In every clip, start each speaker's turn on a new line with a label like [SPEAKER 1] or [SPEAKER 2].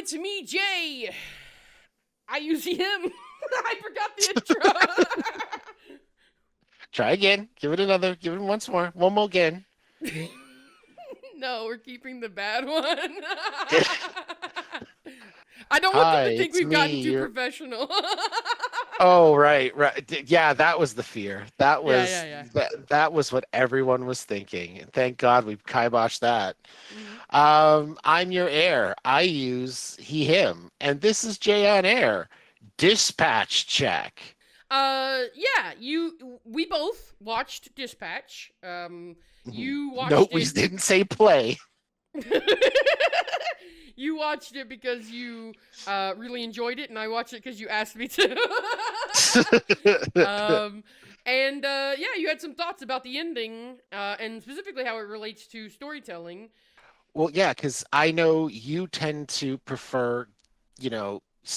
[SPEAKER 1] it's me, Jay. I use him. I forgot the intro.
[SPEAKER 2] Try again. Give it once more. One more again.
[SPEAKER 1] No, we're keeping the bad one. I don't want them
[SPEAKER 2] Hi,
[SPEAKER 1] to think
[SPEAKER 2] it's
[SPEAKER 1] we've gotten
[SPEAKER 2] me.
[SPEAKER 1] too
[SPEAKER 2] You're
[SPEAKER 1] professional.
[SPEAKER 2] Oh, right. Yeah, that was the fear.
[SPEAKER 1] Yeah.
[SPEAKER 2] That was what everyone was thinking. And thank God we kiboshed that.
[SPEAKER 1] Mhm.
[SPEAKER 2] I'm your heir. I use he, him. And this is Jay on air. Dispatch check.
[SPEAKER 1] Yeah, we both watched Dispatch.
[SPEAKER 2] Mhm.
[SPEAKER 1] You
[SPEAKER 2] Nope,
[SPEAKER 1] watched
[SPEAKER 2] we
[SPEAKER 1] it.
[SPEAKER 2] didn't say play.
[SPEAKER 1] You watched it because you really enjoyed it, and I watched it because you asked me to. um, and yeah, you had some thoughts about the ending, and specifically how it relates to storytelling.
[SPEAKER 2] Well, yeah, because I know you tend to prefer,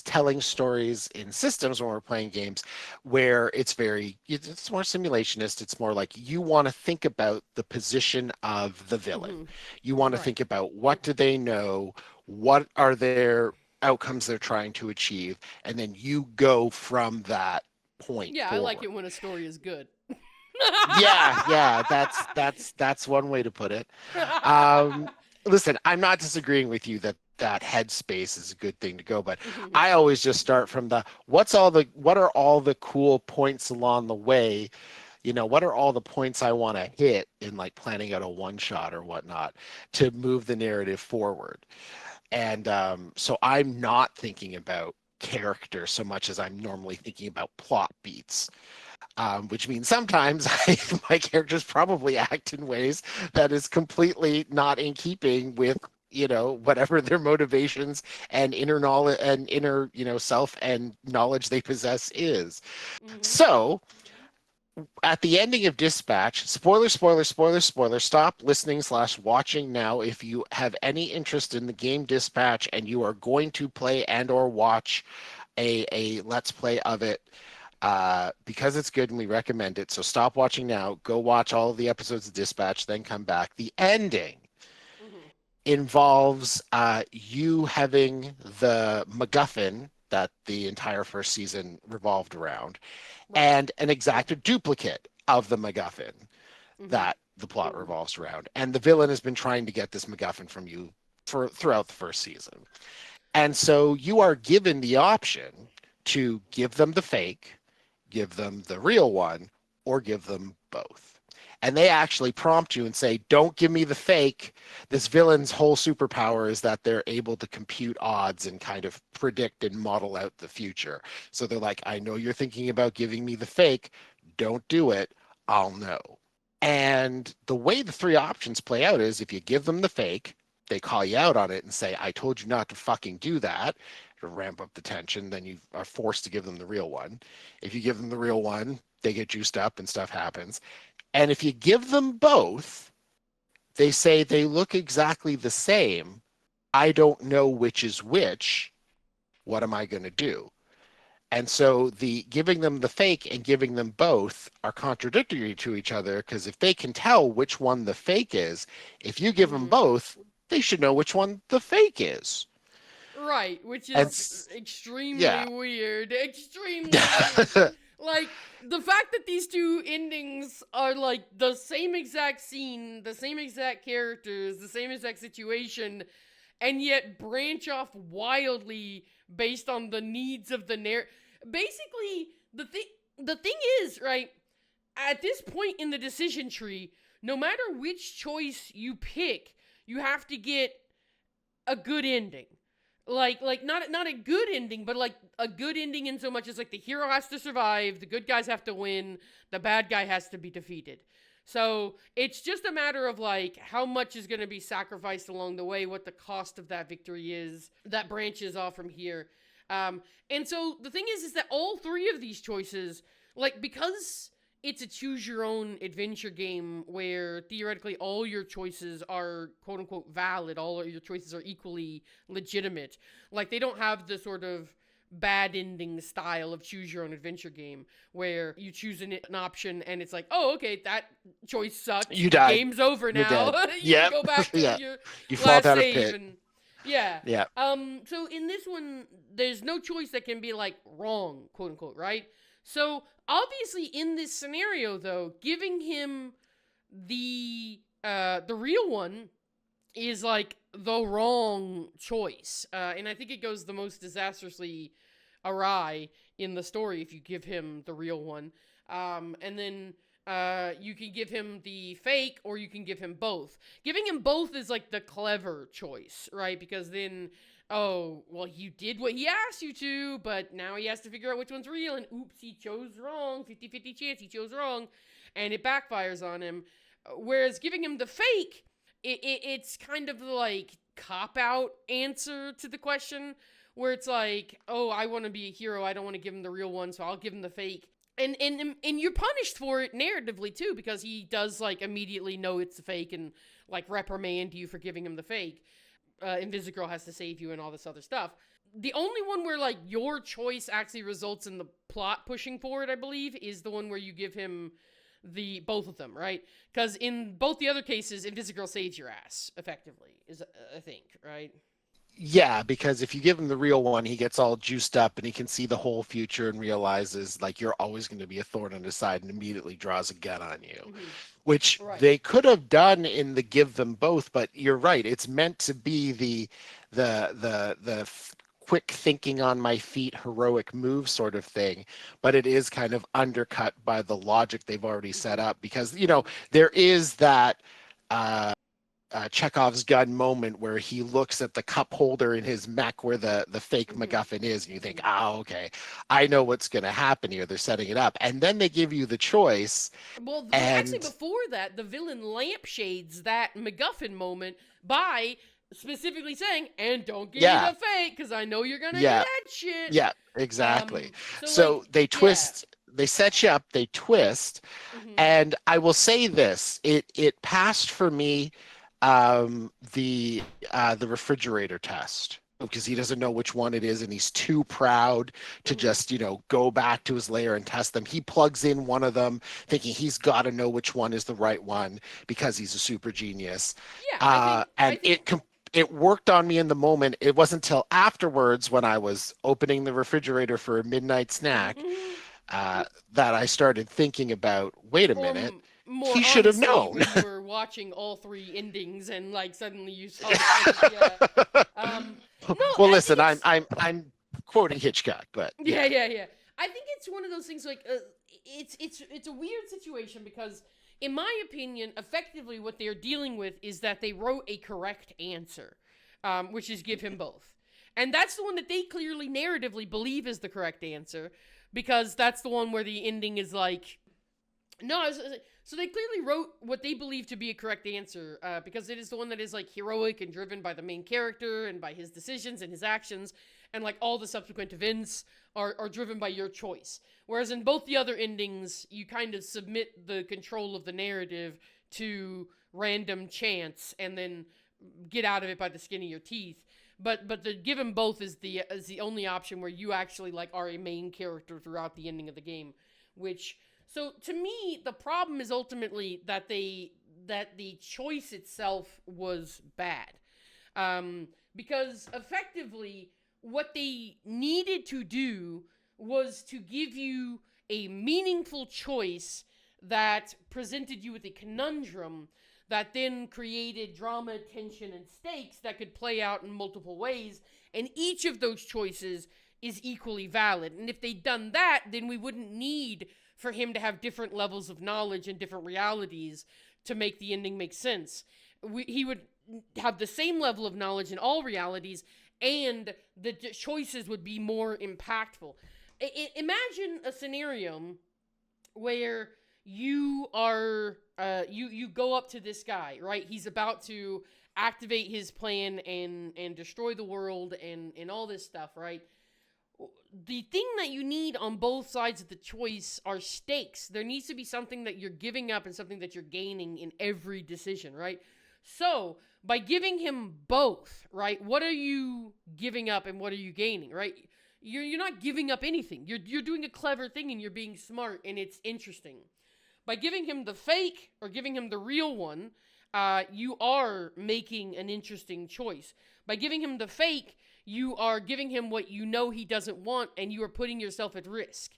[SPEAKER 2] telling stories in systems when we're playing games where it's more simulationist. It's more like you want to think about the position of the villain.
[SPEAKER 1] Hmm.
[SPEAKER 2] You want to
[SPEAKER 1] Right.
[SPEAKER 2] think about what do they know? What are their outcomes they're trying to achieve? And then you go from that point
[SPEAKER 1] Yeah, I like
[SPEAKER 2] forward.
[SPEAKER 1] it when a story is good.
[SPEAKER 2] Yeah, that's one way to put it. Um, Listen, I'm not disagreeing with you that that headspace is a good thing to go, but I always just start from the what are all the cool points along the way? What are all the points I want to hit in like planning out a one shot or whatnot to move the narrative forward? And so I'm not thinking about character so much as I'm normally thinking about plot beats, which means sometimes my characters probably act in ways that is completely not in keeping with whatever their motivations and inner knowledge and inner self and knowledge they possess is.
[SPEAKER 1] Hmm.
[SPEAKER 2] So at the ending of Dispatch, spoiler, stop listening / watching now if you have any interest in the game Dispatch and you are going to play and or watch a let's play of it, because it's good and we recommend it. So stop watching now. Go watch all of the episodes of Dispatch, then come back. The ending
[SPEAKER 1] Hmm.
[SPEAKER 2] involves you having the MacGuffin that the entire first season revolved around,
[SPEAKER 1] Right.
[SPEAKER 2] and an exact duplicate of the MacGuffin
[SPEAKER 1] Hmm.
[SPEAKER 2] that the plot revolves around. And the villain has been trying to get this MacGuffin from you for throughout the first season. And so you are given the option to give them the fake, give them the real one, or give them both. And they actually prompt you and say, don't give me the fake. This villain's whole superpower is that they're able to compute odds and kind of predict and model out the future. So they're like, I know you're thinking about giving me the fake. Don't do it. I'll know. And the way the three options play out is if you give them the fake, they call you out on it and say, I told you not to fucking do that to ramp up the tension. Then you are forced to give them the real one. If you give them the real one, they get juiced up and stuff happens. And if you give them both, they say they look exactly the same. I don't know which is which. What am I going to do? And so the giving them the fake and giving them both are contradictory to each other because if they can tell which one the fake is, if you give them
[SPEAKER 1] Hmm.
[SPEAKER 2] both, they should know which one the fake is.
[SPEAKER 1] Right, which
[SPEAKER 2] And
[SPEAKER 1] is
[SPEAKER 2] yeah.
[SPEAKER 1] extremely weird. Extremely weird. Like, the fact that these two endings are like the same exact scene, the same exact characters, the same exact situation, and yet branch off wildly based on the needs of the narrative. Basically, the thing is, right, at this point in the decision tree, no matter which choice you pick, you have to get a good ending. Like not a good ending, but like a good ending in so much as like the hero has to survive, the good guys have to win, the bad guy has to be defeated. So it's just a matter of like how much is going to be sacrificed along the way, what the cost of that victory is. That branches off from here. And so the thing is that all three of these choices, like because it's a choose your own adventure game where theoretically all your choices are quote unquote valid, all your choices are equally legitimate. Like they don't have the sort of bad ending style of choose your own adventure game where you choose an option and it's like, oh, okay, that choice sucked.
[SPEAKER 2] You died.
[SPEAKER 1] Game's over
[SPEAKER 2] You're
[SPEAKER 1] now.
[SPEAKER 2] dead.
[SPEAKER 1] You
[SPEAKER 2] Yep.
[SPEAKER 1] go back to
[SPEAKER 2] Yeah.
[SPEAKER 1] your
[SPEAKER 2] You fall
[SPEAKER 1] last
[SPEAKER 2] down a
[SPEAKER 1] save
[SPEAKER 2] pit.
[SPEAKER 1] and Yeah.
[SPEAKER 2] Yeah.
[SPEAKER 1] So in this one, there's no choice that can be like wrong, quote unquote, right? So obviously in this scenario though, giving him the real one is like the wrong choice. And I think it goes the most disastrously awry in the story if you give him the real one. And then you can give him the fake or you can give him both. Giving him both is like the clever choice, right? Because then, oh, well, you did what he asked you to, but now he has to figure out which one's real. And oops, he chose wrong. 50-50 chance he chose wrong. And it backfires on him. Whereas giving him the fake, it's kind of like cop out answer to the question where it's like, oh, I want to be a hero, I don't want to give him the real one, so I'll give him the fake. And you're punished for it narratively too, because he does like immediately know it's the fake and like reprimand you for giving him the fake. Invisigirl has to save you and all this other stuff. The only one where like your choice actually results in the plot pushing forward, I believe, is the one where you give him the both of them, right? Because in both the other cases, Invisigirl saves your ass effectively, is I think, right?
[SPEAKER 2] Yeah, because if you give him the real one, he gets all juiced up and he can see the whole future and realizes like you're always going to be a thorn in his side and immediately draws a gun on you, which
[SPEAKER 1] Right.
[SPEAKER 2] they could have done in the give them both. But you're right; it's meant to be the quick thinking on my feet, heroic move sort of thing. But it is kind of undercut by the logic they've already set up because there is that. Chekhov's gun moment where he looks at the cup holder in his mech where the fake MacGuffin is, and you think, okay, I know what's going to happen here. They're setting it up. And then they give you the choice.
[SPEAKER 1] Well, actually,
[SPEAKER 2] And
[SPEAKER 1] before that, the villain lampshades that MacGuffin moment by specifically saying, and don't give me the fake, because I know you're going to do that shit.
[SPEAKER 2] Yeah, exactly.
[SPEAKER 1] So like,
[SPEAKER 2] they twist, they set you up, they twist. And I will say this, it passed for me the refrigerator test because he doesn't know which one it is and he's too proud to just go back to his lair and test them. He plugs in one of them thinking he's got to know which one is the right one because he's a super genius. It worked on me in the moment. It wasn't until afterwards when I was opening the refrigerator for a midnight snack that I started thinking about, wait a minute, he should have known.
[SPEAKER 1] When you were watching all three endings and like suddenly you saw
[SPEAKER 2] well, listen, I'm quoting Hitchcock, but
[SPEAKER 1] yeah. I think it's one of those things like it's a weird situation because in my opinion, effectively what they're dealing with is that they wrote a correct answer, which is give him both. And that's the one that they clearly narratively believe is the correct answer because that's the one where the ending is like so they clearly wrote what they believe to be a correct answer because it is the one that is like heroic and driven by the main character and by his decisions and his actions, and like all the subsequent events are driven by your choice. Whereas in both the other endings, you kind of submit the control of the narrative to random chance and then get out of it by the skin of your teeth. But the give them both is the only option where you actually like are a main character throughout the ending of the game, which. So to me, the problem is ultimately that the choice itself was bad, because effectively what they needed to do was to give you a meaningful choice that presented you with a conundrum that then created drama, tension, and stakes that could play out in multiple ways, and each of those choices is equally valid. And if they'd done that, then we wouldn't need for him to have different levels of knowledge and different realities to make the ending make sense. He would have the same level of knowledge in all realities, and the choices would be more impactful. Imagine a scenario where you are, you go up to this guy, right? He's about to activate his plan and destroy the world and all this stuff, right? The thing that you need on both sides of the choice are stakes. There needs to be something that you're giving up and something that you're gaining in every decision, right? So, by giving him both, right, what are you giving up and what are you gaining, right? You're not giving up anything. You're doing a clever thing and you're being smart and it's interesting. By giving him the fake or giving him the real one, you are making an interesting choice. By giving him the fake, you are giving him what you know he doesn't want, and you are putting yourself at risk.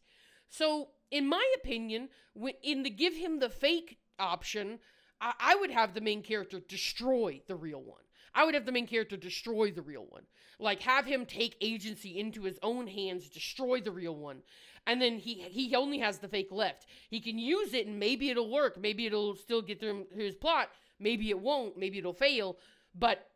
[SPEAKER 1] So, in my opinion, in the give him the fake option, I would have the main character destroy the real one. I would have the main character destroy the real one. Like, have him take agency into his own hands, destroy the real one. And then he only has the fake left. He can use it, and maybe it'll work. Maybe it'll still get through his plot. Maybe it won't. Maybe it'll fail. But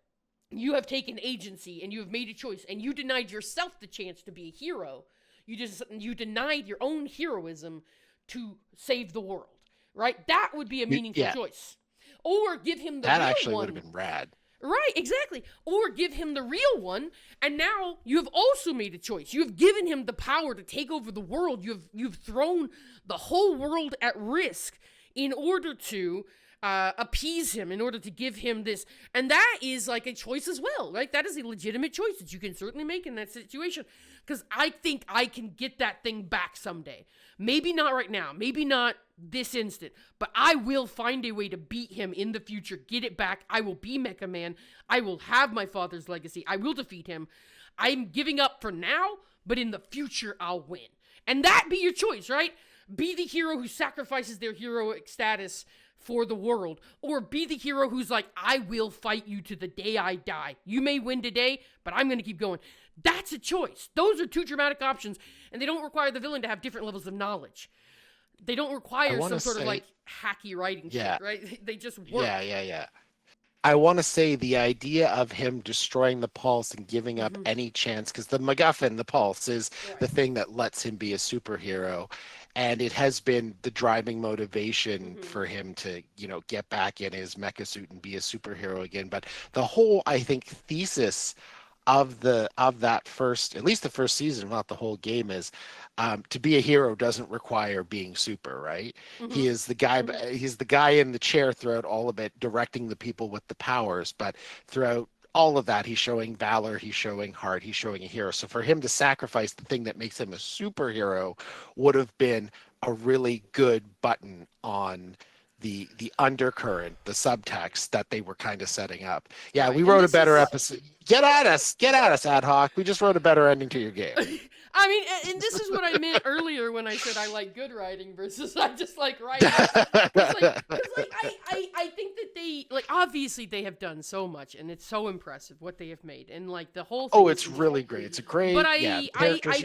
[SPEAKER 1] you have taken agency, and you have made a choice, and you denied yourself the chance to be a hero. You denied your own heroism to save the world, right? That would be a meaningful choice. Or give him the real one.
[SPEAKER 2] That actually would have been rad.
[SPEAKER 1] Right, exactly. Or give him the real one, and now you have also made a choice. You have given him the power to take over the world. You've thrown the whole world at risk in order to appease him, in order to give him this. And that is like a choice as well, right? That is a legitimate choice that you can certainly make in that situation. Because I think I can get that thing back someday. Maybe not right now. Maybe not this instant. But I will find a way to beat him in the future. Get it back. I will be Mecha Man. I will have my father's legacy. I will defeat him. I'm giving up for now, but in the future I'll win. And that be your choice, right? Be the hero who sacrifices their heroic status for the world. Or be the hero who's like, I will fight you to the day I die. You may win today, but I'm going to keep going. That's a choice. Those are two dramatic options, and they don't require the villain to have different levels of knowledge. They don't require some sort of like hacky writing shit, right? They just work.
[SPEAKER 2] Yeah. I want to say the idea of him destroying the pulse and giving up any chance, because the MacGuffin, the pulse, is the thing that lets him be a superhero. And it has been the driving motivation for him to, get back in his mecha suit and be a superhero again. But the whole, I think, thesis of that first, at least the first season, not the whole game, is to be a hero doesn't require being super, right? He is the guy. He's the guy in the chair throughout all of it, directing the people with the powers. But throughout all of that, he's showing valor, he's showing heart, he's showing a hero. So for him to sacrifice the thing that makes him a superhero would have been a really good button on the undercurrent, the subtext that they were kind of setting up. Yeah, we wrote a better episode. Get at us, Ad Hoc. We just wrote a better ending to your game.
[SPEAKER 1] I mean, and this is what I meant earlier when I said I like good writing versus I just like writing. I think that they, obviously they have done so much, and it's so impressive what they have made, and the whole thing.
[SPEAKER 2] Oh, it's really great. It's a great.
[SPEAKER 1] But
[SPEAKER 2] I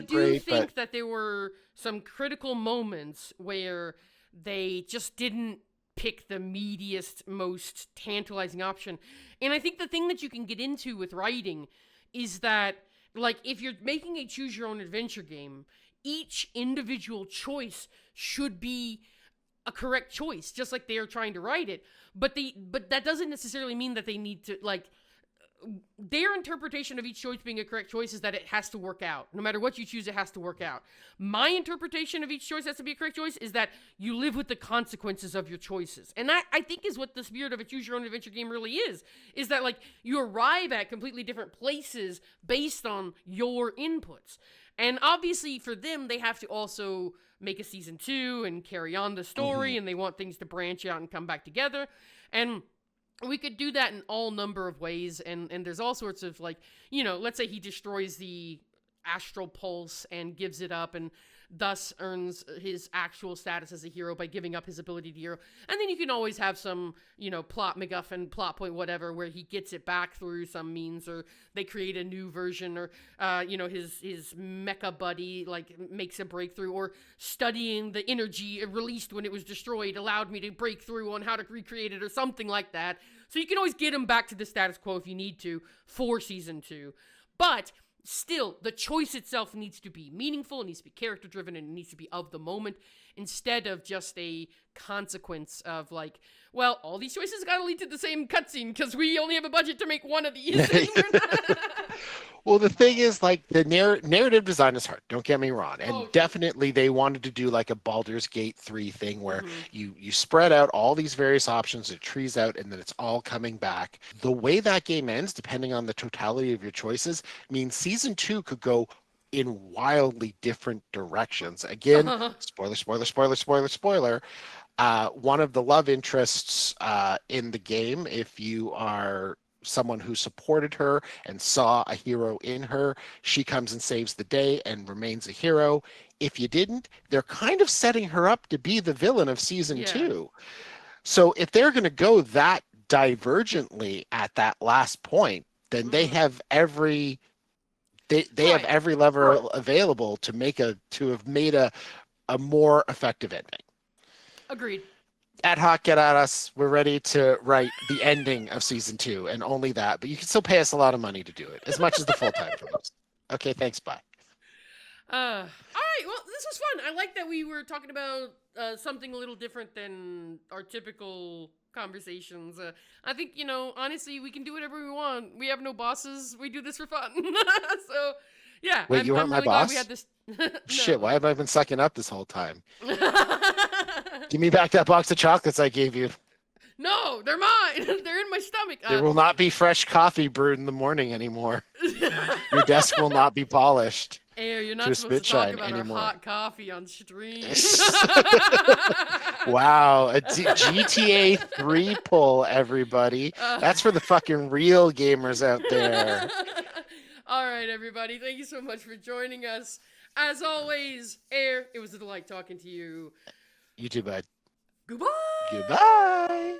[SPEAKER 1] do think that there were some critical moments where they just didn't pick the meatiest, most tantalizing option. And I think the thing that you can get into with writing is that, if you're making a choose your own adventure game, each individual choice should be a correct choice, just like they are trying to write it. But that doesn't necessarily mean that they need to, their interpretation of each choice being a correct choice is that it has to work out. No matter what you choose, it has to work out. My interpretation of each choice has to be a correct choice is that you live with the consequences of your choices. And that, I think, is what the spirit of a choose your own adventure game really is that, you arrive at completely different places based on your inputs. And obviously for them, they have to also make a season 2 and carry on the story, and they want things to branch out and come back together. And we could do that in all number of ways, and there's all sorts of, let's say he destroys the astral pulse and gives it up, and thus earns his actual status as a hero by giving up his ability to hero. And then you can always have some, plot MacGuffin, plot point, whatever, where he gets it back through some means, or they create a new version, or, his mecha buddy, makes a breakthrough, or studying the energy released when it was destroyed allowed me to break through on how to recreate it, or something like that. So you can always get him back to the status quo if you need to for season 2. But still, the choice itself needs to be meaningful, it needs to be character-driven, and it needs to be of the moment, instead of just a consequence of, all these choices gotta lead to the same cutscene, because we only have a budget to make one of these.
[SPEAKER 2] Well, the thing is, the narrative design is hard, don't get me wrong, and definitely they wanted to do a Baldur's Gate 3 thing where you spread out all these various options, it trees out, and then it's all coming back. The way that game ends, depending on the totality of your choices, means season 2 could go in wildly different directions. Again, spoiler. One of the love interests in the game, if you are someone who supported her and saw a hero in her. She comes and saves the day and remains a hero. If you didn't, they're kind of setting her up to be the villain of season 2. So if they're going to go that divergently at that last point, then they have every have every lever available to have made a more effective ending.
[SPEAKER 1] Agreed.
[SPEAKER 2] Ad hoc, get at us. We're ready to write the ending of season 2 and only that, but you can still pay us a lot of money to do it, as much as the full-time films. Okay, thanks, bye.
[SPEAKER 1] All right, well, this was fun. I like that we were talking about something a little different than our typical conversations. I think, honestly, we can do whatever we want. We have no bosses. We do this for fun. So, yeah.
[SPEAKER 2] Wait, you weren't my boss?
[SPEAKER 1] Glad we had this.
[SPEAKER 2] Shit, why have I been sucking up this whole time? Give me back that box of chocolates I gave you.
[SPEAKER 1] No, they're mine. They're in my stomach.
[SPEAKER 2] There will not be fresh coffee brewed in the morning anymore. Your desk will not be polished.
[SPEAKER 1] Air, you're not supposed to talk about anymore. Our hot coffee on stream.
[SPEAKER 2] Wow, a GTA 3 pull, everybody. That's for the fucking real gamers out there.
[SPEAKER 1] All right, everybody. Thank you so much for joining us. As always, Air, it was a delight talking to you.
[SPEAKER 2] You too, bud.
[SPEAKER 1] Goodbye.
[SPEAKER 2] Goodbye.